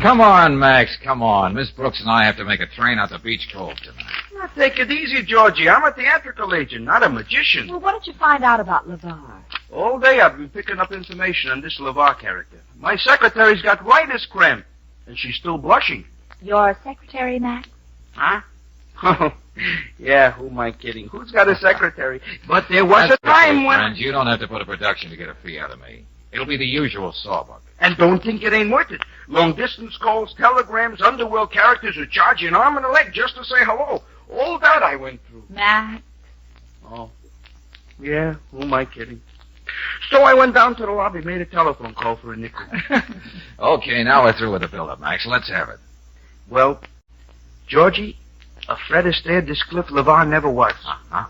Come on, Max, come on. Miss Brooks and I have to make a train out to Beach Cove tonight. Now, take it easy, Georgie. I'm a theatrical agent, not a magician. Well, what did you find out about LeVar? All day I've been picking up information on this LeVar character. My secretary's got writer's cramp, and she's still blushing. Your secretary, Max? Huh? Oh, yeah, who am I kidding? Who's got a secretary? But there was a time when... Friends, you don't have to put a production to get a fee out of me. It'll be the usual sawbuck. And don't think it ain't worth it. Long-distance calls, telegrams, underworld characters who charge you an arm and a leg just to say hello. All that I went through. Max? Oh, yeah, who am I kidding? So I went down to the lobby, made a telephone call for a nickel. Okay, now we're through with the build-up, Max. Let's have it. Well, Georgie, a Fred Astaire this Cliff LeVar never was. Uh-huh.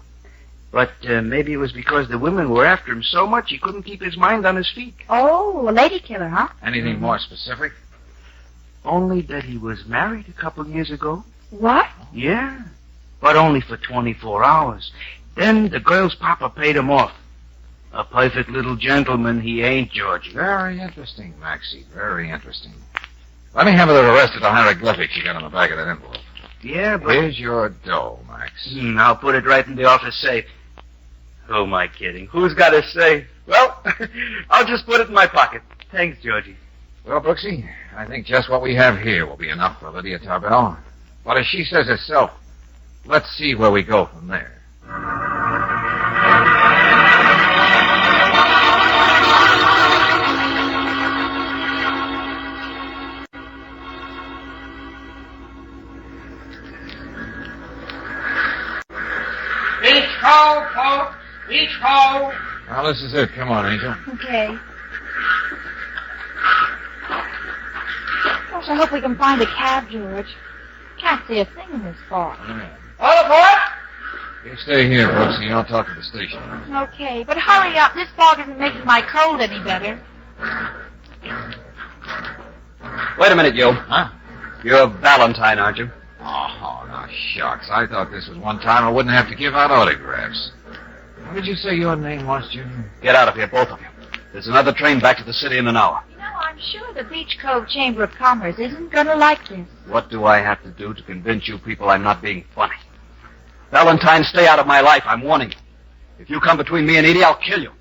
But maybe it was because the women were after him so much he couldn't keep his mind on his feet. Oh, a lady killer, huh? Anything more specific? Only that he was married a couple of years ago. What? Yeah, but only for 24 hours. Then the girl's papa paid him off. A perfect little gentleman he ain't, Georgie. Very interesting, Maxie, very interesting. Let me have a little rest of the hieroglyphics you got on the back of that envelope. Yeah, but... Here's your dough, Max. I'll put it right in the office safe. Who am I kidding? Who's got a safe? Well, I'll just put it in my pocket. Thanks, Georgie. Well, Brooksy, I think just what we have here will be enough for Lydia Tarbell. But as she says herself, let's see where we go from there. Beach Cove, folks. Beach Cove. Well, this is it. Come on, Angel. Okay. Gosh, I hope we can find a cab, George. Can't see a thing in this fog. All aboard. You stay here, Brooksy. I'll talk to the station. Okay, but hurry up. This fog isn't making my cold any better. Wait a minute, you. Huh? You're Valentine, aren't you? Oh, no, shucks. I thought this was one time I wouldn't have to give out autographs. What did you say your name was, Junior? Get out of here, both of you. There's another train back to the city in an hour. You know, I'm sure the Beach Cove Chamber of Commerce isn't going to like this. What do I have to do to convince you people I'm not being funny? Valentine, stay out of my life. I'm warning you. If you come between me and Edie, I'll kill you.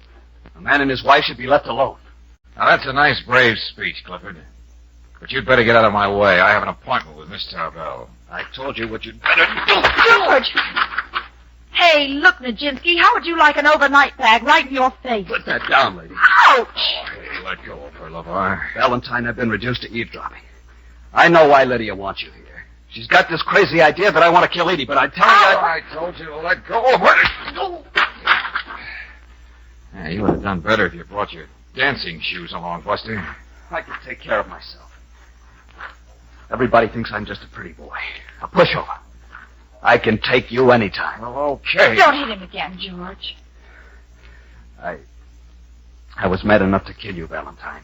A man and his wife should be left alone. Now, that's a nice, brave speech, Clifford. But you'd better get out of my way. I have an appointment with Miss Tarbell. I told you what you'd better do. George! Hey, look, Nijinsky, how would you like an overnight bag right in your face? Put that down, lady. Ouch! Hey, let go of her, LeVar. Valentine, I've been reduced to eavesdropping. I know why Lydia wants you here. She's got this crazy idea that I want to kill Edie, but I'm telling you... I told you to let go of her. Yeah, you would have done better if you brought your dancing shoes along, Buster. I can take care of myself. Everybody thinks I'm just a pretty boy. A pushover. I can take you anytime. Well, okay. Don't hit him again, George. I was mad enough to kill you, Valentine.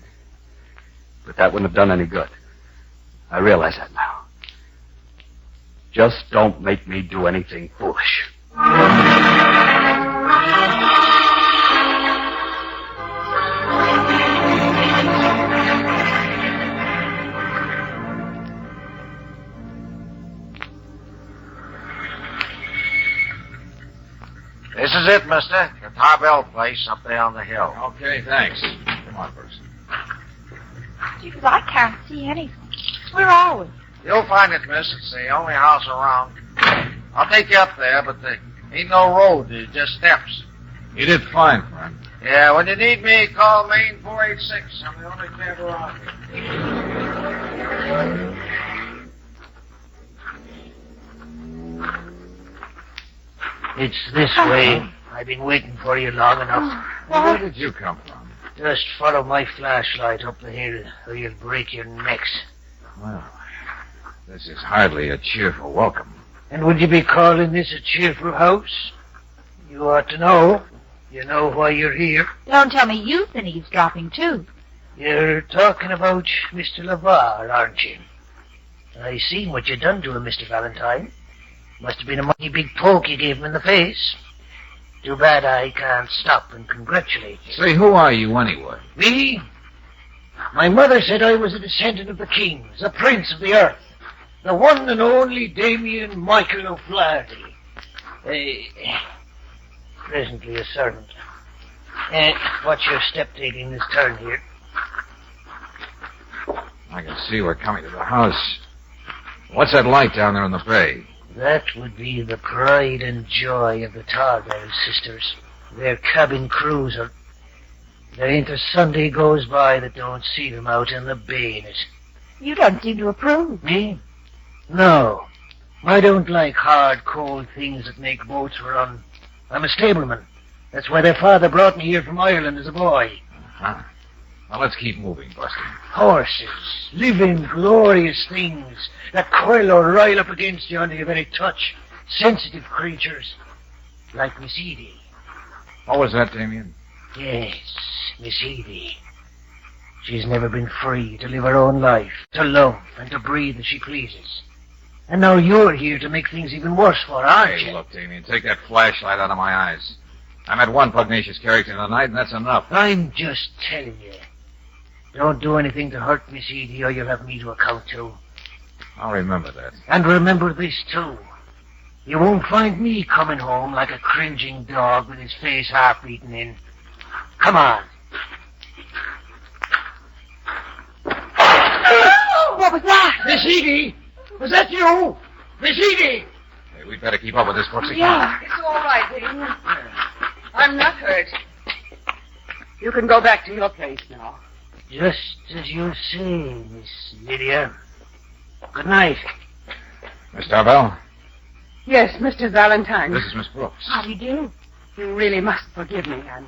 But that wouldn't have done any good. I realize that now. Just don't make me do anything foolish. This is it, mister. The Tarbell place up there on the hill. Okay, thanks. Come on, Bruce. Geez, I can't see anything. Where are we? You'll find it, miss. It's the only house around. I'll take you up there, but there ain't no road. There's just steps. You did fine, friend. Yeah, when you need me, call Main 486. I'm the only cab around here. It's this way. I've been waiting for you long enough. Where did you come from? Just follow my flashlight up the hill, or you'll break your necks. Well, this is hardly a cheerful welcome. And would you be calling this a cheerful house? You ought to know. You know why you're here. Don't tell me you've been eavesdropping, too. You're talking about Mr. LeVar, aren't you? I seen what you done to him, Mr. Valentine. Must have been a mighty big poke you gave him in the face. Too bad I can't stop and congratulate you. Say, who are you anyway? Me? My mother said I was a descendant of the kings, a prince of the earth. The one and only Damien Michael O'Flaherty. Presently a servant. Watch your step taking this turn here. I can see we're coming to the house. What's that light down there in the bay? That would be the pride and joy of the Tarbell sisters. Their cabin cruiser. There ain't a Sunday goes by that don't see them out in the bay in it. You don't seem to approve. Me? No. I don't like hard, cold things that make boats run. I'm a stableman. That's why their father brought me here from Ireland as a boy. Uh-huh. Well, let's keep moving, Buster. Horses, living, glorious things that coil or rile up against you under your very touch. Sensitive creatures, like Miss Edie. What was that, Damien? Yes, Miss Edie. She's never been free to live her own life, to love and to breathe as she pleases. And now you're here to make things even worse for her, aren't Hey, you? look, Damien, take that flashlight out of my eyes. I met one pugnacious character tonight, and that's enough. I'm just telling you. Don't do anything to hurt Miss Edie, or you'll have me to account to. I'll remember that. And remember this, too. You won't find me coming home like a cringing dog with his face half beaten in. Come on. What was that? Miss Edie! Was that you? Miss Edie! Hey, we'd better keep up with this, Brooksy. Yeah. It's all right, William. I'm not hurt. You can go back to your place now. Just as you say, Miss Lydia. Good night. Miss Tarbell, Yes, Mr. Valentine. this is Miss Brooks. How do you do? You really must forgive me. I'm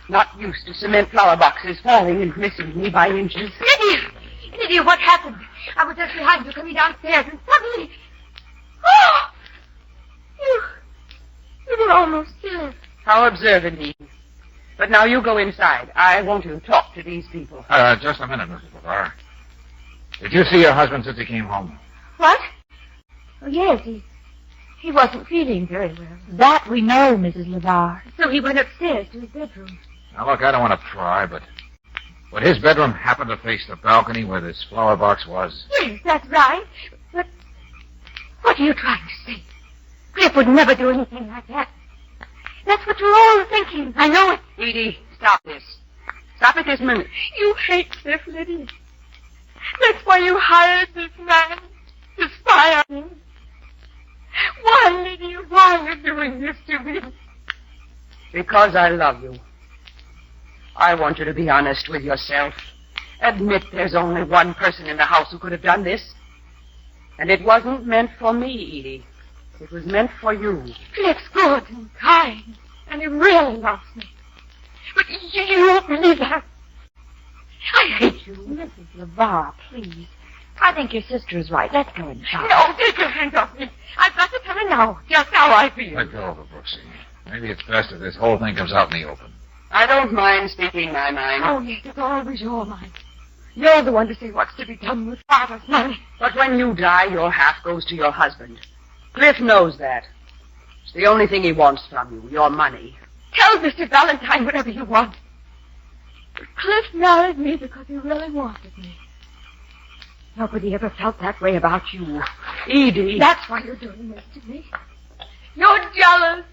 not used to cement flower boxes falling and missing me by inches. Lydia! Lydia, what happened? I was just behind you coming downstairs, and suddenly... Oh! You were almost there. How observant, Eve. But now you go inside. I want to talk to these people. Just a minute, Mrs. LeVar. Did you see your husband since he came home? What? Oh, yes, he wasn't feeling very well. That we know, Mrs. LeVar. So he went upstairs to his bedroom. Now, look, I don't want to pry, but would his bedroom happen to face the balcony where this flower box was? Yes, that's right. But what are you trying to say? Cliff would never do anything like that. That's what you're all thinking. I know it. Edie, stop this. Stop it this minute. You hate Cliff, Lydia. That's why you hired this man to spy on him. Why, Lydia, why are you doing this to me? Because I love you. I want you to be honest with yourself. Admit there's only one person in the house who could have done this. And it wasn't meant for me, Edie. It was meant for you. Cliff's good and kind, and he really loves me. But you won't believe that. I hate you. Mrs. LeVar, please. I think your sister is right. Let's go inside. No, take your hand off me. I've got to tell her now, just how I feel. Let go of her, Brooksy. Maybe it's best if this whole thing comes out in the open. I don't mind speaking my mind. Oh, yes, it's always your mind. You're the one to say what's to be done with Father's money. But when you die, your half goes to your husband. Cliff knows that. It's the only thing he wants from you, your money. Tell Mr. Valentine whatever you want. But Cliff married me because he really wanted me. Nobody ever felt that way about you. Edie. That's why you're doing this to me. You're jealous.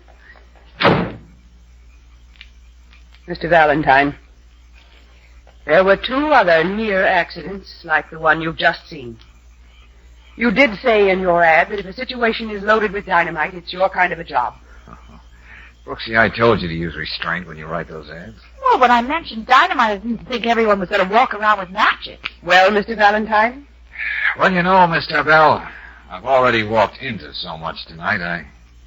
Mr. Valentine, there were 2 other near accidents like the one you've just seen. You did say in your ad that if a situation is loaded with dynamite, it's your kind of a job. Brooksy, I told you to use restraint when you write those ads. Well, when I mentioned dynamite, I didn't think everyone was going to walk around with matches. Well, Mr. Valentine? Well, you know, Miss Tarbell, I've already walked into so much tonight,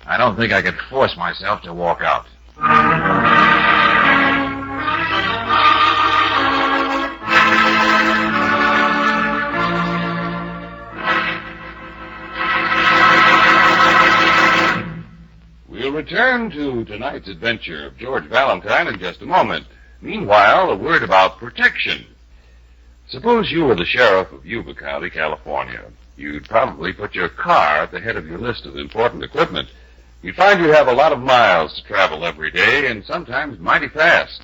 I don't think I could force myself to walk out. We'll return to tonight's adventure of George Valentine in just a moment. Meanwhile, a word about protection. Suppose you were the sheriff of Yuba County, California. You'd probably put your car at the head of your list of important equipment. You'd find you have a lot of miles to travel every day, and sometimes mighty fast.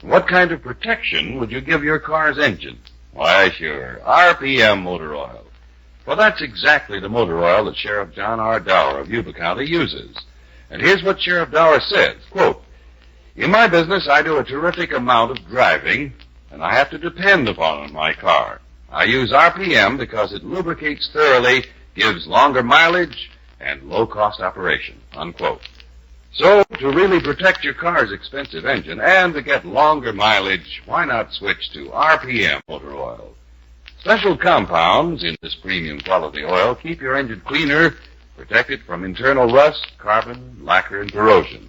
What kind of protection would you give your car's engine? Why, sure, RPM motor oil. Well, that's exactly the motor oil that Sheriff John R. Dower of Yuba County uses. And here's what Sheriff Dower says, quote, "In my business, I do a terrific amount of driving, and I have to depend upon my car. I use RPM because it lubricates thoroughly, gives longer mileage, and low-cost operation," unquote. So, to really protect your car's expensive engine and to get longer mileage, why not switch to RPM motor oil? Special compounds in this premium quality oil keep your engine cleaner, protect it from internal rust, carbon, lacquer, and corrosion.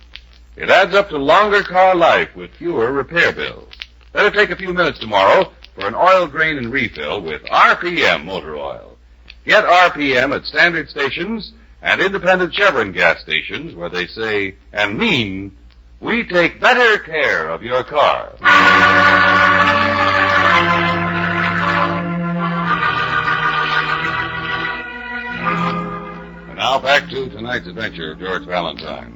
It adds up to longer car life with fewer repair bills. Better take a few minutes tomorrow for an oil drain and refill with RPM motor oil. Get RPM at standard stations and independent Chevron gas stations where they say and mean, "We take better care of your car." And now back to tonight's adventure of George Valentine.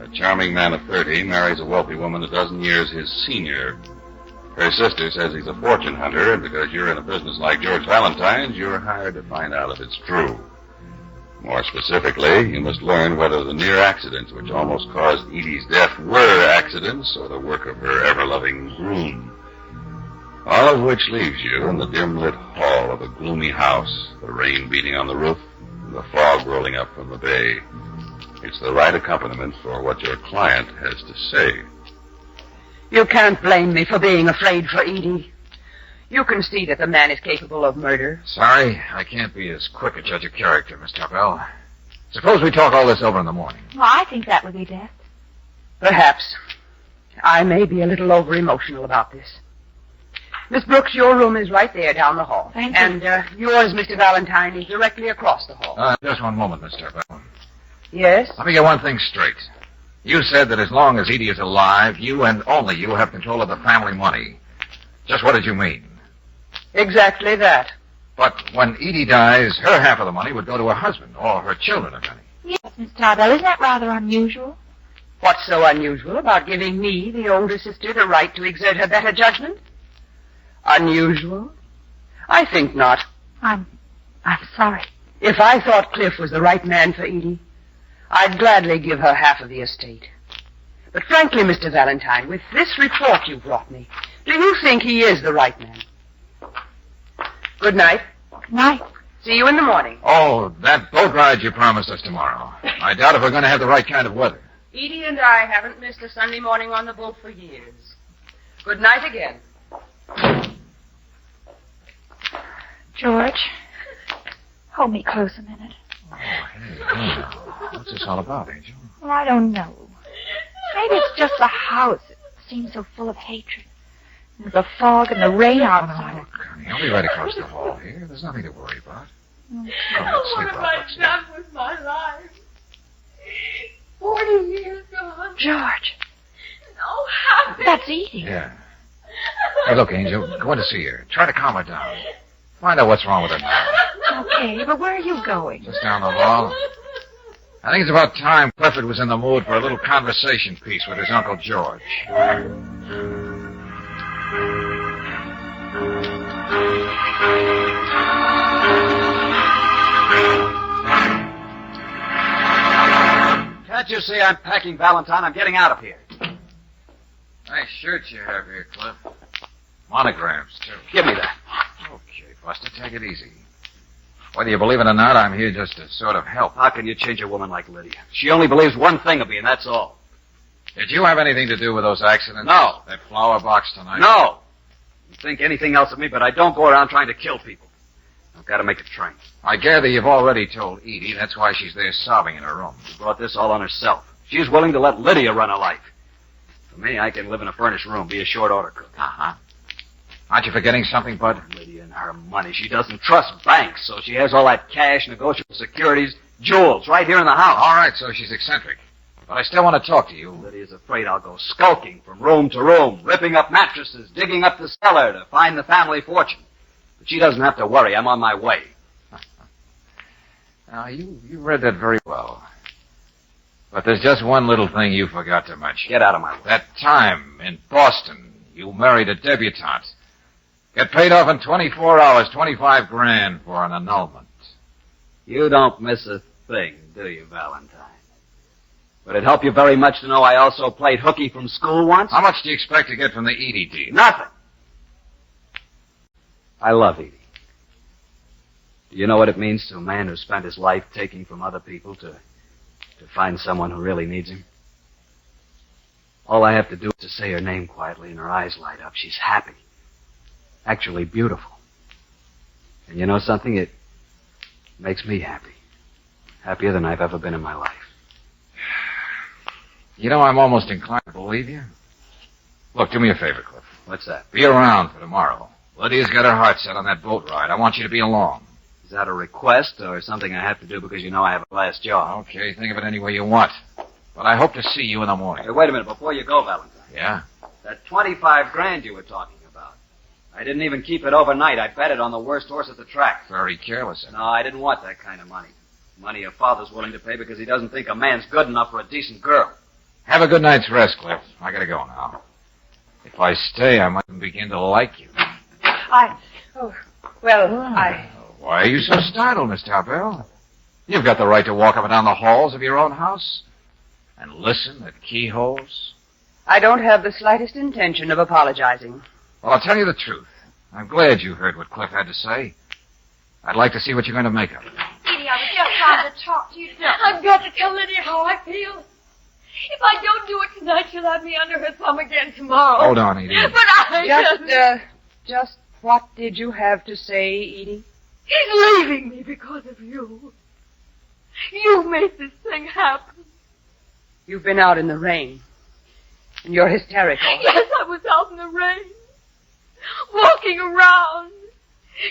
A charming man of 30 marries a wealthy woman a dozen years his senior. Her sister says he's a fortune hunter, and because you're in a business like George Valentine's, you're hired to find out if it's true. More specifically, you must learn whether the near accidents which almost caused Edie's death were accidents or the work of her ever-loving groom. All of which leaves you in the dim-lit hall of a gloomy house, the rain beating on the roof, and the fog rolling up from the bay. It's the right accompaniment for what your client has to say. You can't blame me for being afraid for Edie. You can see that the man is capable of murder. Sorry, I can't be as quick a judge of character, Miss Tarbell. Suppose we talk all this over in the morning. Well, I think that would be best. Perhaps. I may be a little over-emotional about this. Miss Brooks, your room is right there down the hall. Thank you. And yours, Mr. Valentine, is directly across the hall. Just one moment, Miss Tarbell. Yes? Let me get one thing straight. You said that as long as Edie is alive, you and only you have control of the family money. Just what did you mean? Exactly that. But when Edie dies, her half of the money would go to her husband, or her children, if any. Yes, Miss Tarbell, isn't that rather unusual? What's so unusual about giving me, the older sister, the right to exert her better judgment? Unusual? I think not. I'm sorry. If I thought Cliff was the right man for Edie, I'd gladly give her half of the estate. But frankly, Mr. Valentine, with this report you brought me, do you think he is the right man? Good night. Good night. See you in the morning. Oh, that boat ride you promised us tomorrow. I doubt if we're going to have the right kind of weather. Edie and I haven't missed a Sunday morning on the boat for years. Good night again. George, hold me close a minute. Oh, hey, what's this all about, Angel? Well, I don't know. Maybe it's just the house. It seems so full of hatred. And the fog and the rain outside. Look, honey, I'll be right across the hall here. There's nothing to worry about. Okay. What have I done with my life? 40 years gone. George, No happy. that's Edie. Yeah. Hey, look, Angel, go in to see her. Try to calm her down. Find out what's wrong with her now. Okay, but where are you going? Just down the hall. I think it's about time Clifford was in the mood for a little conversation piece with his Uncle George. Can't you see I'm packing, Valentine? I'm getting out of here. Nice shirt you have here, Cliff. Monograms, too. Give me that. Okay, Buster, take it easy. Whether you believe it or not, I'm here just to sort of help. How can you change a woman like Lydia? She only believes one thing of me, and that's all. Did you have anything to do with those accidents? No. That flower box tonight? No. You think anything else of me, but I don't go around trying to kill people. I've got to make a train. I gather you've already told Edie. That's why she's there sobbing in her room. She brought this all on herself. She's willing to let Lydia run her life. For me, I can live in a furnished room, be a short order cook. Uh-huh. Aren't you forgetting something, Bud? Lydia and her money. She doesn't trust banks, so she has all that cash, negotiable securities, jewels right here in the house. All right, so she's eccentric. But I still want to talk to you. Lydia's afraid I'll go skulking from room to room, ripping up mattresses, digging up the cellar to find the family fortune. But she doesn't have to worry. I'm on my way. Now, you read that very well. But there's just one little thing you forgot to mention. Get out of my way. That time in Boston, you married a debutante. Get paid off in 24 hours, $25,000 for an annulment. You don't miss a thing, do you, Valentine? Would it help you very much to know I also played hooky from school once? How much do you expect to get from the Edie deal? Nothing. I love Edie. Do you know what it means to a man who spent his life taking from other people to find someone who really needs him? All I have to do is to say her name quietly and her eyes light up. She's happy. Actually beautiful. And you know something? It makes me happy. Happier than I've ever been in my life. You know, I'm almost inclined to believe you. Look, do me a favor, Cliff. What's that? Be around for tomorrow. Lydia's got her heart set on that boat ride. I want you to be along. Is that a request or something I have to do because you know I have a last job? Okay, think of it any way you want. But I hope to see you in the morning. Hey, wait a minute, before you go, Valentine. Yeah? That $25,000 you were talking about. I didn't even keep it overnight. I bet it on the worst horse at the track. Very careless of you. No, I didn't want that kind of money. Money your father's willing to pay because he doesn't think a man's good enough for a decent girl. Have a good night's rest, Cliff. I gotta go now. If I stay, I might begin to like you. Why are you so startled, Miss Tarbell? You've got the right to walk up and down the halls of your own house and listen at keyholes. I don't have the slightest intention of apologizing. Well, I'll tell you the truth. I'm glad you heard what Cliff had to say. I'd like to see what you're going to make of it. Edie, I was just trying to talk to you. I've got to tell Lydia how I feel. If I don't do it tonight, she'll have me under her thumb again tomorrow. Hold on, Edie. But I Just what did you have to say, Edie? He's leaving me because of you. You made this thing happen. You've been out in the rain, and you're hysterical. Yes, I was out in the rain, walking around,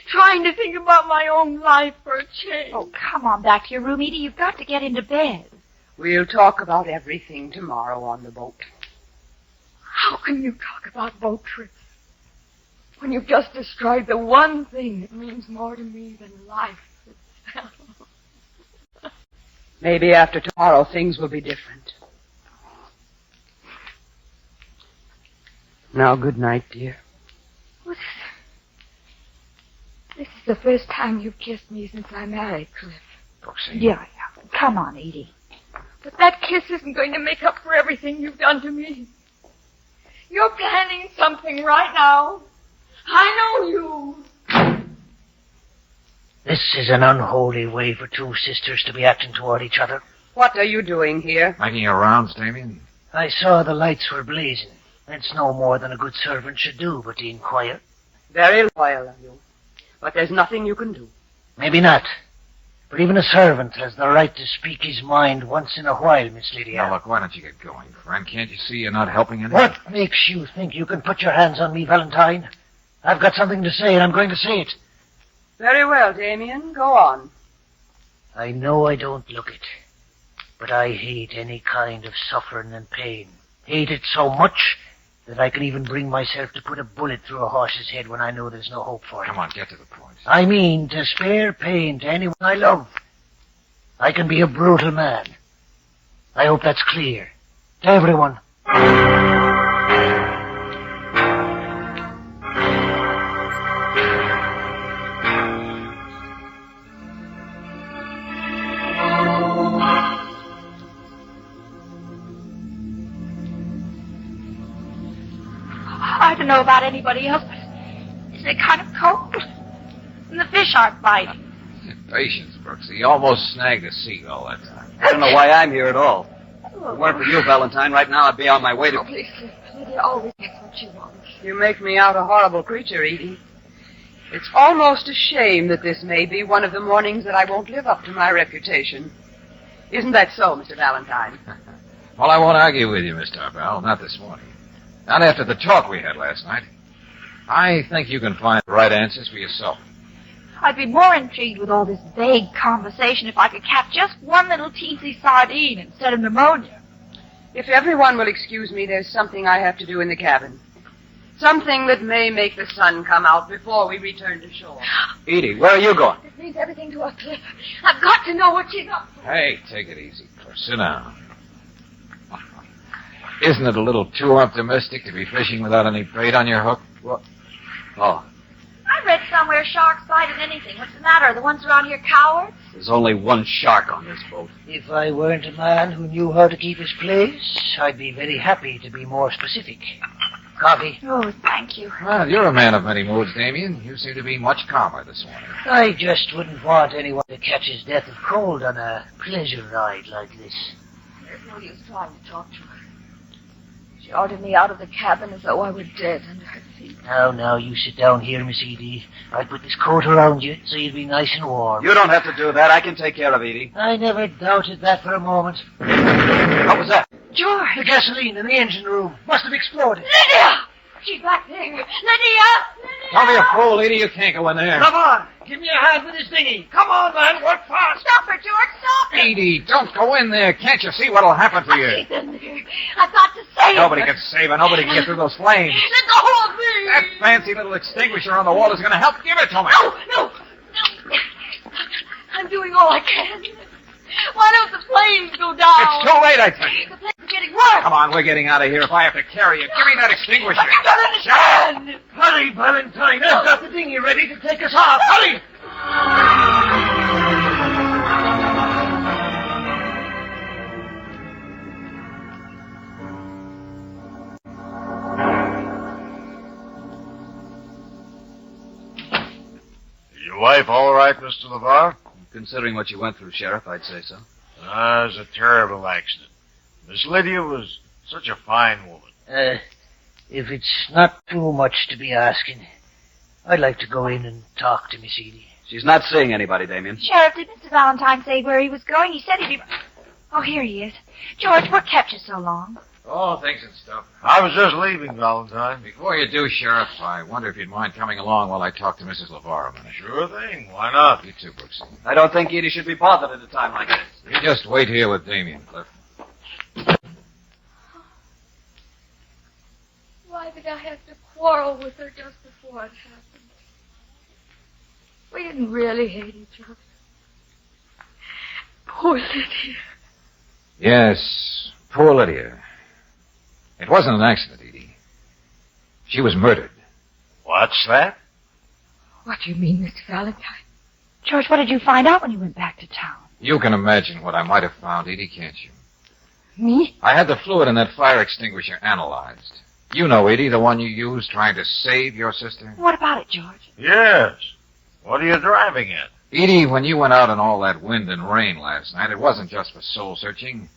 trying to think about my own life for a change. Oh, come on back to your room, Edie. You've got to get into bed. We'll talk about everything tomorrow on the boat. How can you talk about boat trips when you've just destroyed the one thing that means more to me than life itself? Maybe after tomorrow things will be different. Now, good night, dear. This is the first time you've kissed me since I married Cliff. Roxanne. Yeah. Come on, Edie. But that kiss isn't going to make up for everything you've done to me. You're planning something right now. I know you. This is an unholy way for two sisters to be acting toward each other. What are you doing here? Making your rounds, Damien? I saw the lights were blazing. That's no more than a good servant should do, but to inquire. Very loyal of you. But there's nothing you can do. Maybe not. But even a servant has the right to speak his mind once in a while, Miss Lydia. Now, look, why don't you get going, friend? Can't you see you're not helping anyone? What makes you think you can put your hands on me, Valentine? I've got something to say, and I'm going to say it. Very well, Damien. Go on. I know I don't look it, but I hate any kind of suffering and pain. Hate it so much that I can even bring myself to put a bullet through a horse's head when I know there's no hope for it. Come on, get to the point. I mean, to spare pain to anyone I love. I can be a brutal man. I hope that's clear to everyone. I don't know about anybody else, but it's kind of cold. And the fish aren't biting. Patience, Brooks. He almost snagged a seagull that time. I don't know why I'm here at all. If it weren't for you, Valentine, right now I'd be on my way to... Please, Lydia always gets what she wants. You make me out a horrible creature, Edie. It's almost a shame that this may be one of the mornings that I won't live up to my reputation. Isn't that so, Mr. Valentine? Well, I won't argue with you, Miss Tarbell. Not this morning. Not after the talk we had last night. I think you can find the right answers for yourself. I'd be more intrigued with all this vague conversation if I could catch just one little teensy sardine instead of pneumonia. If everyone will excuse me, there's something I have to do in the cabin. Something that may make the sun come out before we return to shore. Edie, where are you going? It means everything to us, Cliff. I've got to know what she's up to. Hey, take it easy, Cliff. Sit down. Isn't it a little too optimistic to be fishing without any bait on your hook? What? Oh, I read somewhere sharks bite at anything. What's the matter? Are the ones around here cowards? there's only one shark on this boat. If I weren't a man who knew how to keep his place, I'd be very happy to be more specific. Coffee? Oh, thank you. Well, you're a man of many moods, Damien. You seem to be much calmer this morning. I just wouldn't want anyone to catch his death of cold on a pleasure ride like this. There's no use trying to talk to her. She ordered me out of the cabin as though I were dead under her feet. Now, you sit down here, Miss Edie. I'll put this coat around you so you'll be nice and warm. You don't have to do that. I can take care of Edie. I never doubted that for a moment. What was that? George! The gasoline in the engine room must have exploded. Lydia! She's back there. Lydia! Don't be a fool, Edie. You can't go in there. Come on, give me a hand with this dinghy. Come on, man, work fast. Stop her, George. Stop her. Edie, don't go in there. Can't you see what'll happen to you? She's in there. I've got to save Nobody her. can save her. Nobody can get through those flames. Let go of me! That fancy little extinguisher on the wall is going to help. Give it to me. No. I'm doing all I can. Why don't the flames go down? It's too late, I think. The place is getting worse. Come on, we're getting out of here if I have to carry you. Give me that extinguisher. You don't understand. Hurry, Valentine. I've got the dinghy ready to take us off. Hurry! Your wife all right, Mr. LeVar? Considering what you went through, Sheriff, I'd say so. It was a terrible accident. Miss Lydia was such a fine woman. If it's not too much to be asking, I'd like to go in and talk to Miss Edie. She's not seeing anybody, Damien. Sheriff, did Mr. Valentine say where he was going? He said he'd be... Oh, here he is. George, what kept you so long? Oh, things and stuff. I was just leaving, Valentine. Before you do, Sheriff, I wonder if you'd mind coming along while I talk to Mrs. LeVar a minute. Sure thing. Why not? You too, Brooksy. I don't think Edie should be bothered at a time like this. You just wait here with Damien, Cliff. Why did I have to quarrel with her just before it happened? We didn't really hate each other. Poor Lydia. Yes, poor Lydia. It wasn't an accident, Edie. She was murdered. What's that? What do you mean, Mr. Valentine? George, what did you find out when you went back to town? You can imagine what I might have found, Edie, can't you? Me? I had the fluid in that fire extinguisher analyzed. You know, Edie, the one you used trying to save your sister. What about it, George? Yes. What are you driving at? Edie, when you went out in all that wind and rain last night, it wasn't just for soul searching.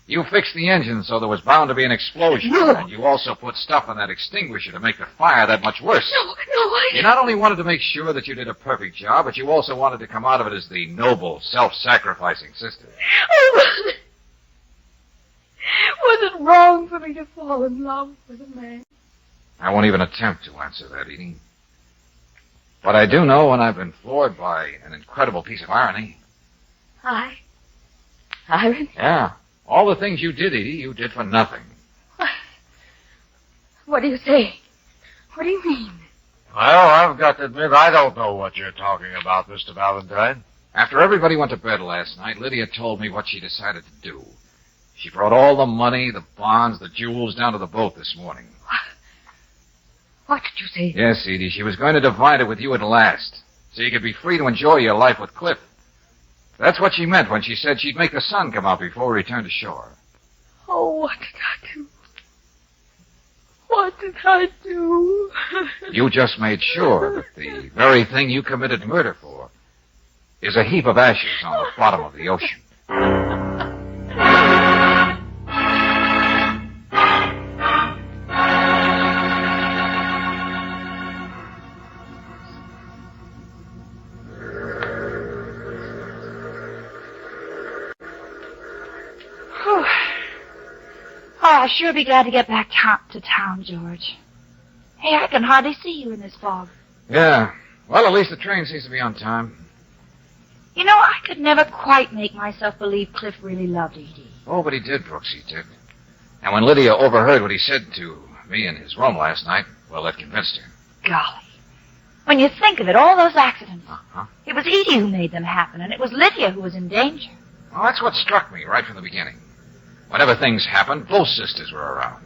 You fixed the engine so there was bound to be an explosion. No. And you also put stuff in that extinguisher to make the fire that much worse. No, I... You not only wanted to make sure that you did a perfect job, but you also wanted to come out of it as the noble, self-sacrificing sister. Oh, was it wrong for me to fall in love with a man? I won't even attempt to answer that, Edie. But I do know when I've been floored by an incredible piece of irony. Irony? Yeah. All the things you did, Edie, you did for nothing. What do you say? What do you mean? Well, I've got to admit I don't know what you're talking about, Mr. Valentine. After everybody went to bed last night, Lydia told me what she decided to do. She brought all the money, the bonds, the jewels down to the boat this morning. What did you say? Yes, Edie, she was going to divide it with you at last, so you could be free to enjoy your life with Cliff. That's what she meant when she said she'd make the sun come out before we returned to shore. Oh, what did I do? What did I do? You just made sure that the very thing you committed murder for is a heap of ashes on the bottom of the ocean. Oh, I'll sure be glad to get back to town, George. Hey, I can hardly see you in this fog. Yeah. Well, at least the train seems to be on time. You know, I could never quite make myself believe Cliff really loved Edie. Oh, but he did, Brooks, he did. And when Lydia overheard what he said to me in his room last night, well, that convinced her. Golly. When you think of it, all those accidents. Uh-huh. It was Edie who made them happen, and it was Lydia who was in danger. Well, that's what struck me right from the beginning. Whenever things happened, both sisters were around.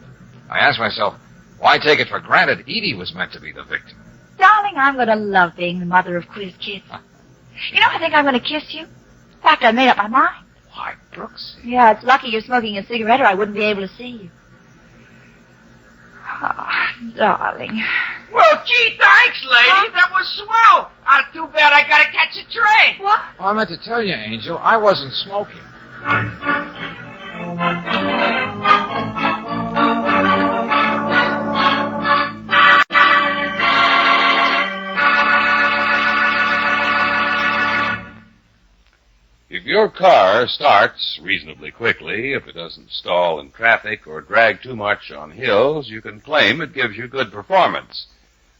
I asked myself, why take it for granted Edie was meant to be the victim? Darling, I'm going to love being the mother of Quiz kids. You know, I think I'm going to kiss you. In fact, I made up my mind. Why, Brooks? Yeah, it's lucky you're smoking a cigarette or I wouldn't be able to see you. Oh, darling. Well, gee, thanks, lady. That was swell. Too bad I gotta catch a train. What? Well, I meant to tell you, Angel, I wasn't smoking. If your car starts reasonably quickly, if it doesn't stall in traffic or drag too much on hills, you can claim it gives you good performance.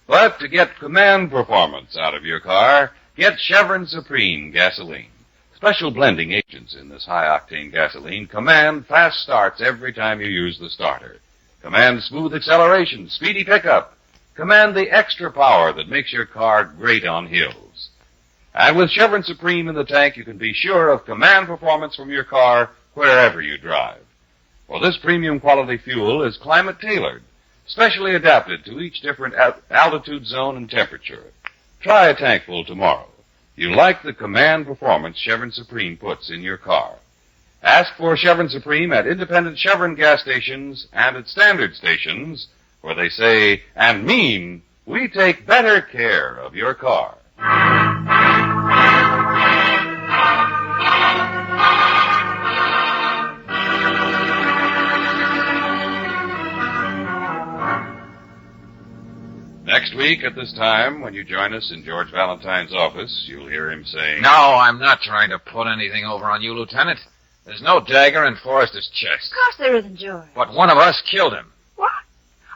But to get command performance out of your car, get Chevron Supreme gasoline. Special blending agents in this high-octane gasoline command fast starts every time you use the starter. Command smooth acceleration, speedy pickup. Command the extra power that makes your car great on hills. And with Chevron Supreme in the tank, you can be sure of command performance from your car wherever you drive. For this premium quality fuel is climate-tailored, specially adapted to each different altitude zone and temperature. Try a tankful tomorrow. You'll like the command performance Chevron Supreme puts in your car. Ask for Chevron Supreme at independent Chevron gas stations and at standard stations, where they say and mean, we take better care of your car. Next week at this time, when you join us in George Valentine's office, you'll hear him saying, No, I'm not trying to put anything over on you, Lieutenant. There's no dagger in Forrester's chest. Of course there isn't, George. But one of us killed him. What?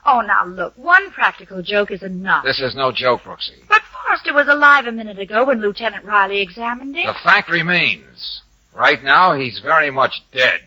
Oh, now look, one practical joke is enough. This is no joke, Brooksy. But Forrester was alive a minute ago when Lieutenant Riley examined him. The fact remains. Right now, he's very much dead.